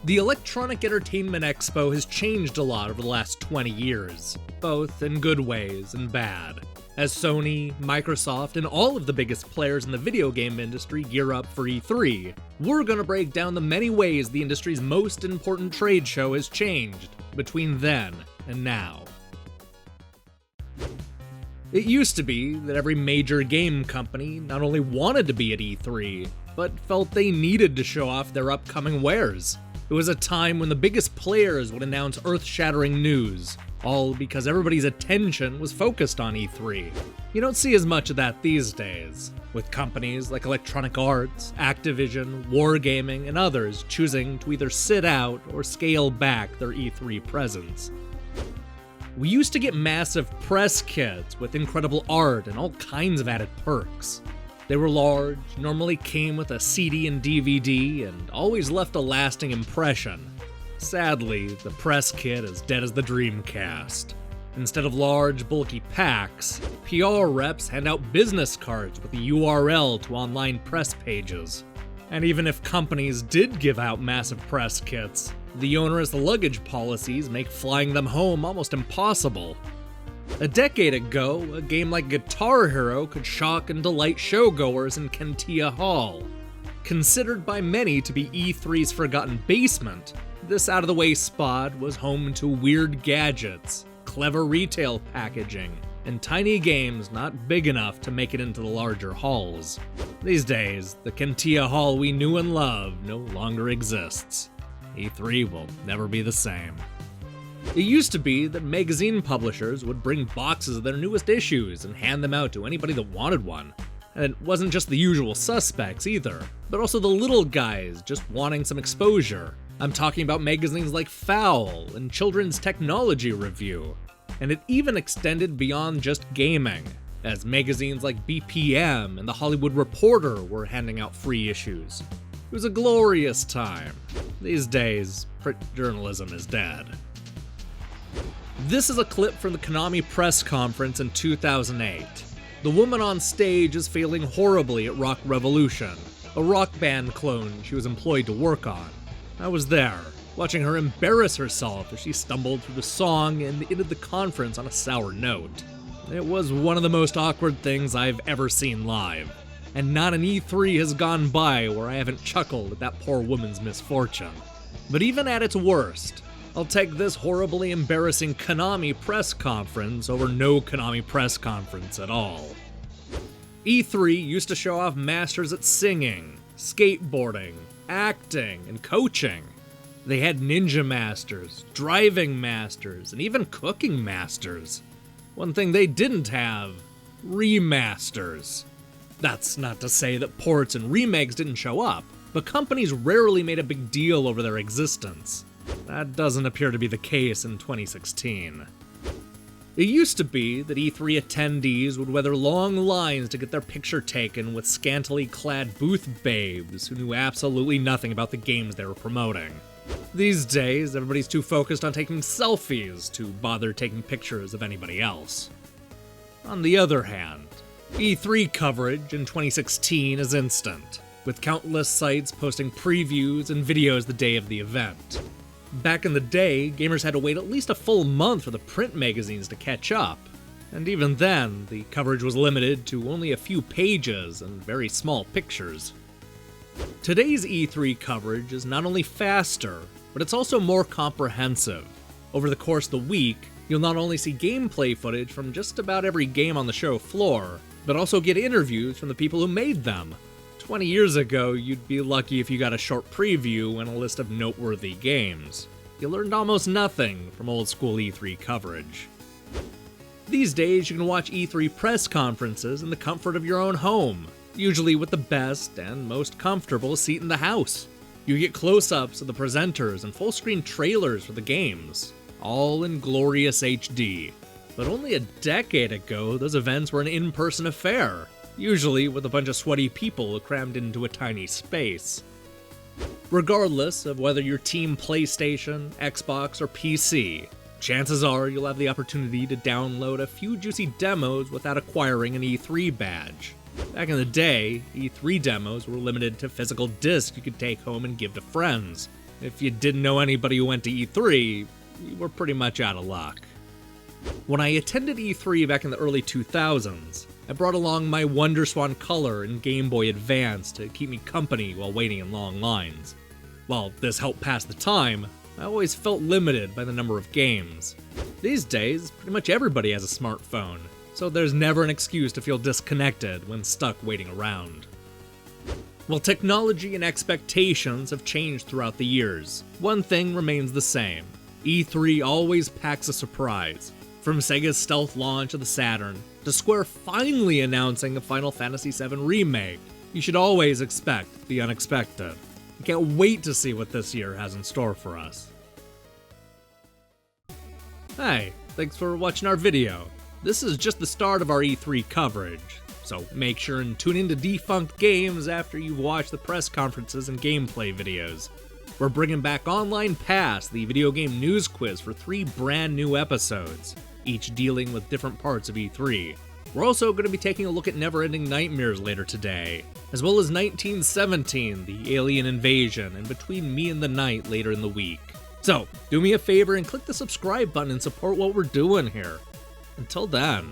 The Electronic Entertainment Expo has changed a lot over the last 20 years, both in good ways and bad. As Sony, Microsoft, and all of the biggest players in the video game industry gear up for E3, we're gonna break down the many ways the industry's most important trade show has changed between then and now. It used to be that every major game company not only wanted to be at E3, but felt they needed to show off their upcoming wares. It was a time when the biggest players would announce earth-shattering news, all because everybody's attention was focused on E3. You don't see as much of that these days, with companies like Electronic Arts, Activision, Wargaming, and others choosing to either sit out or scale back their E3 presence. We used to get massive press kits with incredible art and all kinds of added perks. They were large, normally came with a CD and DVD, and always left a lasting impression. Sadly, the press kit is dead as the Dreamcast. Instead of large, bulky packs, PR reps hand out business cards with a URL to online press pages. And even if companies did give out massive press kits, the onerous luggage policies make flying them home almost impossible. A decade ago, a game like Guitar Hero could shock and delight showgoers in Kentia Hall. Considered by many to be E3's forgotten basement, this out-of-the-way spot was home to weird gadgets, clever retail packaging, and tiny games not big enough to make it into the larger halls. These days, the Kentia Hall we knew and loved no longer exists. E3 will never be the same. It used to be that magazine publishers would bring boxes of their newest issues and hand them out to anybody that wanted one. And it wasn't just the usual suspects either, but also the little guys just wanting some exposure. I'm talking about magazines like Foul and Children's Technology Review. And it even extended beyond just gaming, as magazines like BPM and The Hollywood Reporter were handing out free issues. It was a glorious time. These days, print journalism is dead. This is a clip from the Konami press conference in 2008. The woman on stage is failing horribly at Rock Revolution, a rock band clone she was employed to work on. I was there, watching her embarrass herself as she stumbled through the song and ended the conference on a sour note. It was one of the most awkward things I've ever seen live, and not an E3 has gone by where I haven't chuckled at that poor woman's misfortune. But even at its worst, I'll take this horribly embarrassing Konami press conference over no Konami press conference at all. E3 used to show off masters at singing, skateboarding, acting, and coaching. They had ninja masters, driving masters, and even cooking masters. One thing they didn't have: remasters. That's not to say that ports and remakes didn't show up, but companies rarely made a big deal over their existence. That doesn't appear to be the case in 2016. It used to be that E3 attendees would weather long lines to get their picture taken with scantily clad booth babes who knew absolutely nothing about the games they were promoting. These days, everybody's too focused on taking selfies to bother taking pictures of anybody else. On the other hand, E3 coverage in 2016 is instant, with countless sites posting previews and videos the day of the event. Back in the day, gamers had to wait at least a full month for the print magazines to catch up, and even then, the coverage was limited to only a few pages and very small pictures. Today's E3 coverage is not only faster, but it's also more comprehensive. Over the course of the week, you'll not only see gameplay footage from just about every game on the show floor, but also get interviews from the people who made them. 20 years ago, you'd be lucky if you got a short preview and a list of noteworthy games. You learned almost nothing from old school E3 coverage. These days, you can watch E3 press conferences in the comfort of your own home, usually with the best and most comfortable seat in the house. You get close-ups of the presenters and full-screen trailers for the games, all in glorious HD. But only a decade ago, those events were an in-person affair, usually with a bunch of sweaty people crammed into a tiny space. Regardless of whether you're Team PlayStation, Xbox, or PC, chances are you'll have the opportunity to download a few juicy demos without acquiring an E3 badge. Back in the day, E3 demos were limited to physical discs you could take home and give to friends. if you didn't know anybody who went to E3, you were pretty much out of luck. When I attended E3 back in the early 2000s, I brought along my WonderSwan Color and Game Boy Advance to keep me company while waiting in long lines. While this helped pass the time, I always felt limited by the number of games. These days, pretty much everybody has a smartphone, so there's never an excuse to feel disconnected when stuck waiting around. While technology and expectations have changed throughout the years, one thing remains the same. E3 always packs a surprise. From Sega's stealth launch of the Saturn, to Square finally announcing a Final Fantasy VII Remake, you should always expect the unexpected. I can't wait to see what this year has in store for us. Hey, thanks for watching our video. This is just the start of our E3 coverage, so make sure and tune in to Defunct Games after you've watched the press conferences and gameplay videos. We're bringing back Online Pass, the video game news quiz, for 3 brand new episodes, each dealing with different parts of E3. We're also going to be taking a look at Neverending Nightmares later today, as well as 1917, the alien invasion, and Between Me and the Night later in the week. So, do me a favor and click the subscribe button and support what we're doing here. Until then.